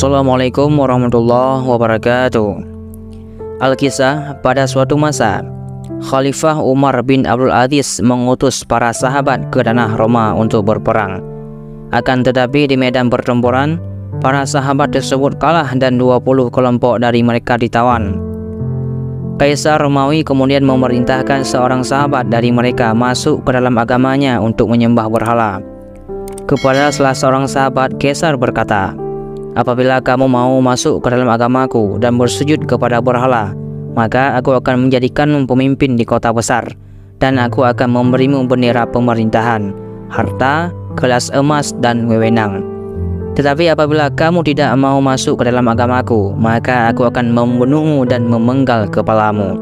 Assalamualaikum warahmatullahi wabarakatuh. Alkisah, pada suatu masa Khalifah Umar bin Abdul Aziz mengutus para sahabat ke tanah Roma untuk berperang. Akan tetapi di medan pertempuran, para sahabat tersebut kalah dan 20 kelompok dari mereka ditawan. Kaisar Romawi kemudian memerintahkan seorang sahabat dari mereka masuk ke dalam agamanya untuk menyembah berhala. Kepada salah seorang sahabat, Kaisar berkata, "Apabila kamu mau masuk ke dalam agamaku dan bersujud kepada berhala, maka aku akan menjadikanmu pemimpin di kota besar, dan aku akan memberimu bendera pemerintahan, harta, gelas emas, dan wewenang. Tetapi apabila kamu tidak mau masuk ke dalam agamaku, maka aku akan membunuhmu dan memenggal kepalamu."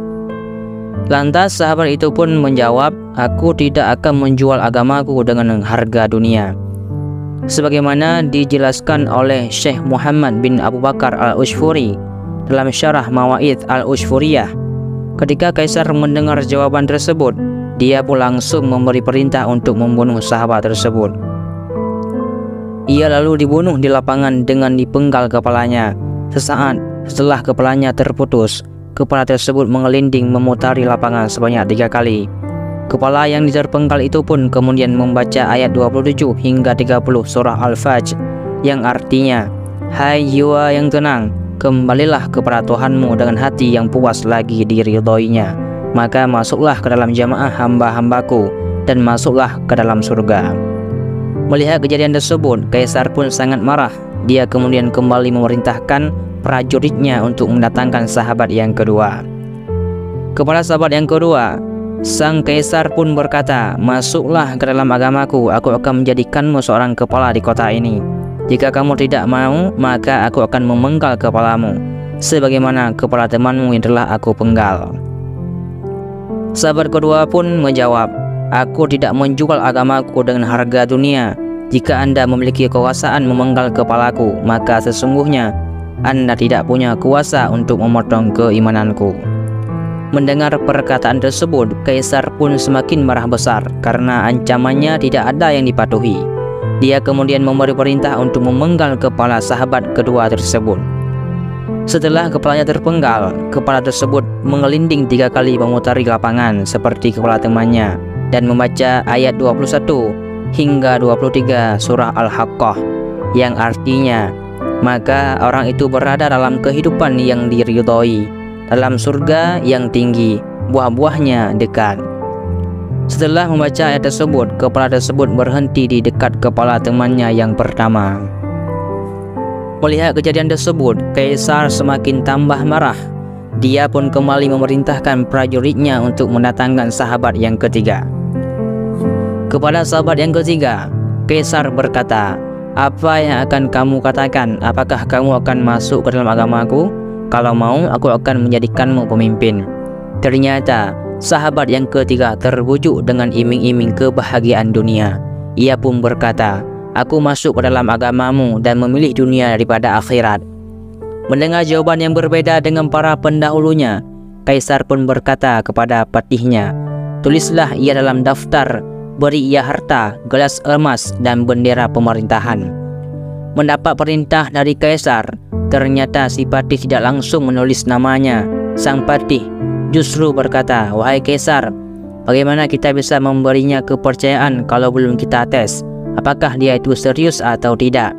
Lantas sahabat itu pun menjawab, "Aku tidak akan menjual agamaku dengan harga dunia." Sebagaimana dijelaskan oleh Syekh Muhammad bin Abu Bakar al-Ushfuri dalam syarah Mawaidh al-Ushfuriyah, ketika Kaisar mendengar jawaban tersebut, dia pun langsung memberi perintah untuk membunuh sahabat tersebut. Ia lalu dibunuh di lapangan dengan dipenggal kepalanya. Sesaat setelah kepalanya terputus, kepala tersebut mengelinding memutari lapangan sebanyak 3 kali. Kepala yang terpenggal itu pun kemudian membaca ayat 27 hingga 30 surah Al-Fajr, yang artinya, "Hai jiwa yang tenang, kembalilah kepada Tuhanmu dengan hati yang puas lagi diridhoinya, maka masuklah ke dalam jamaah hamba-hambaku dan masuklah ke dalam surga." Melihat kejadian tersebut, Kaisar pun sangat marah. Dia kemudian kembali memerintahkan prajuritnya untuk mendatangkan sahabat yang kedua. Kepada sahabat yang kedua, sang Kaisar pun berkata, "Masuklah ke dalam agamaku, aku akan menjadikanmu seorang kepala di kota ini. Jika kamu tidak mau, maka aku akan memenggal kepalamu, sebagaimana kepala temanmu yang telah aku penggal." Sahabat kedua pun menjawab, "Aku tidak menjual agamaku dengan harga dunia. Jika Anda memiliki kekuasaan memenggal kepalaku, maka sesungguhnya Anda tidak punya kuasa untuk memotong keimananku." Mendengar perkataan tersebut, Kaisar pun semakin marah besar karena ancamannya tidak ada yang dipatuhi. Dia kemudian memberi perintah untuk memenggal kepala sahabat kedua tersebut. Setelah kepalanya terpenggal, kepala tersebut mengelinding 3 kali memutari lapangan seperti kepala temannya dan membaca ayat 21 hingga 23 surah Al-Haqqah, yang artinya, "Maka orang itu berada dalam kehidupan yang diridhoi, dalam surga yang tinggi, buah-buahnya dekat." Setelah membaca ayat tersebut, kepala tersebut berhenti di dekat kepala temannya yang pertama. Melihat kejadian tersebut, Kaisar semakin tambah marah. Dia pun kembali memerintahkan prajuritnya untuk mendatangkan sahabat yang ketiga. Kepada sahabat yang ketiga, Kaisar berkata, "Apa yang akan kamu katakan? Apakah kamu akan masuk ke dalam agamaku? Kalau mau, aku akan menjadikanmu pemimpin." Ternyata sahabat yang ketiga terbujuk dengan iming-iming kebahagiaan dunia. Ia pun berkata, "Aku masuk ke dalam agamamu dan memilih dunia daripada akhirat." Mendengar jawaban yang berbeda dengan para pendahulunya, Kaisar pun berkata kepada patihnya, "Tulislah ia dalam daftar, beri ia harta, gelas emas, dan bendera pemerintahan." Mendapat perintah dari Kaisar, ternyata si patih tidak langsung menulis namanya. Sang patih justru berkata, "Wahai Kaisar, bagaimana kita bisa memberinya kepercayaan kalau belum kita tes apakah dia itu serius atau tidak?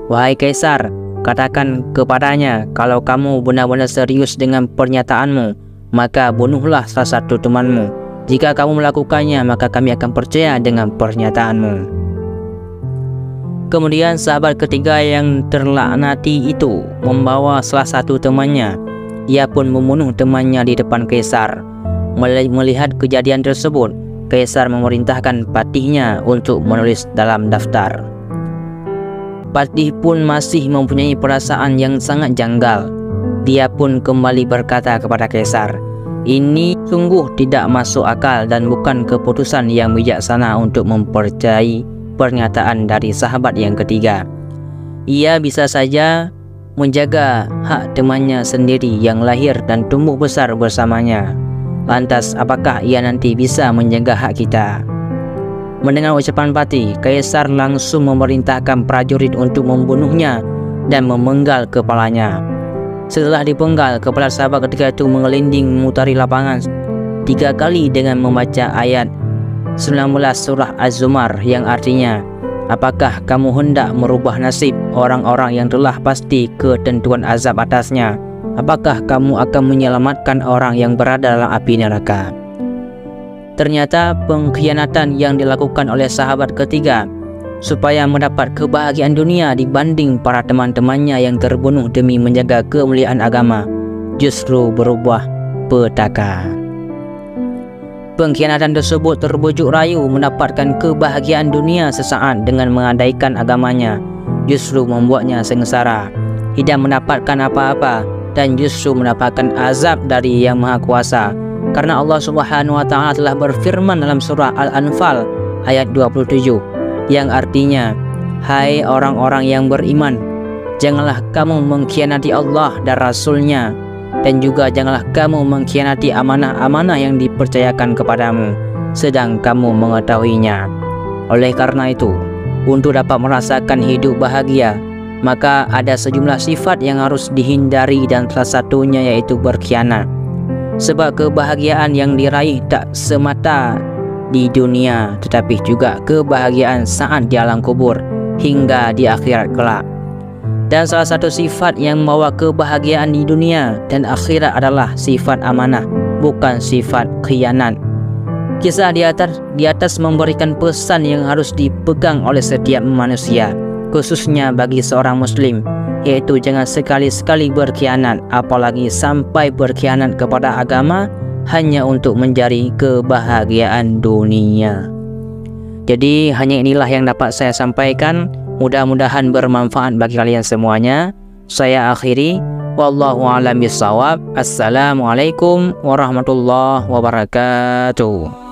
Wahai Kaisar, katakan kepadanya, kalau kamu benar-benar serius dengan pernyataanmu, maka bunuhlah salah satu temanmu. Jika kamu melakukannya, maka kami akan percaya dengan pernyataanmu." Kemudian sahabat ketiga yang terlaknati itu membawa salah satu temannya. Ia pun membunuh temannya di depan Kaisar. Melihat kejadian tersebut, Kaisar memerintahkan patihnya untuk menulis dalam daftar. Patih pun masih mempunyai perasaan yang sangat janggal. Dia pun kembali berkata kepada Kaisar, "Ini sungguh tidak masuk akal dan bukan keputusan yang bijaksana untuk mempercayai pernyataan dari sahabat yang ketiga. Ia bisa saja menjaga hak temannya sendiri yang lahir dan tumbuh besar bersamanya. Lantas apakah ia nanti bisa menjaga hak kita?" Mendengar ucapan patih, Kaisar langsung memerintahkan prajurit untuk membunuhnya dan memenggal kepalanya. Setelah dipenggal, kepala sahabat ketika itu mengelinding memutari lapangan 3 kali dengan membaca ayat 19 surah Az-Zumar yang artinya, apakah kamu hendak merubah nasib orang-orang yang telah pasti ketentuan azab atasnya? Apakah kamu akan menyelamatkan orang yang berada dalam api neraka? Ternyata pengkhianatan yang dilakukan oleh sahabat ketiga supaya mendapat kebahagiaan dunia dibanding para teman-temannya yang terbunuh demi menjaga kemuliaan agama justru berubah petaka. Pengkhianatan tersebut terbujuk rayu mendapatkan kebahagiaan dunia sesaat dengan mengandaikan agamanya, justru membuatnya sengsara, tidak mendapatkan apa-apa dan justru mendapatkan azab dari Yang Maha Kuasa. Karena Allah Subhanahu wa taala telah berfirman dalam surah Al-Anfal ayat 27 yang artinya, hai orang-orang yang beriman, janganlah kamu mengkhianati Allah dan Rasul-Nya, dan juga janganlah kamu mengkhianati amanah-amanah yang dipercayakan kepadamu sedang kamu mengetahuinya. Oleh karena itu, untuk dapat merasakan hidup bahagia, maka ada sejumlah sifat yang harus dihindari dan salah satunya yaitu berkhianat. Sebab kebahagiaan yang diraih tak semata di dunia, tetapi juga kebahagiaan saat di alam kubur hingga di akhirat kelak. Dan salah satu sifat yang membawa kebahagiaan di dunia dan akhirat adalah sifat amanah, bukan sifat khianat. Kisah di atas memberikan pesan yang harus dipegang oleh setiap manusia, khususnya bagi seorang muslim, yaitu jangan sekali-sekali berkhianat, apalagi sampai berkhianat kepada agama hanya untuk mencari kebahagiaan dunia. Jadi hanya inilah yang dapat saya sampaikan. Mudah-mudahan bermanfaat bagi kalian semuanya. Saya akhiri. Wallahu a'lam bishawab. Assalamualaikum warahmatullahi wabarakatuh.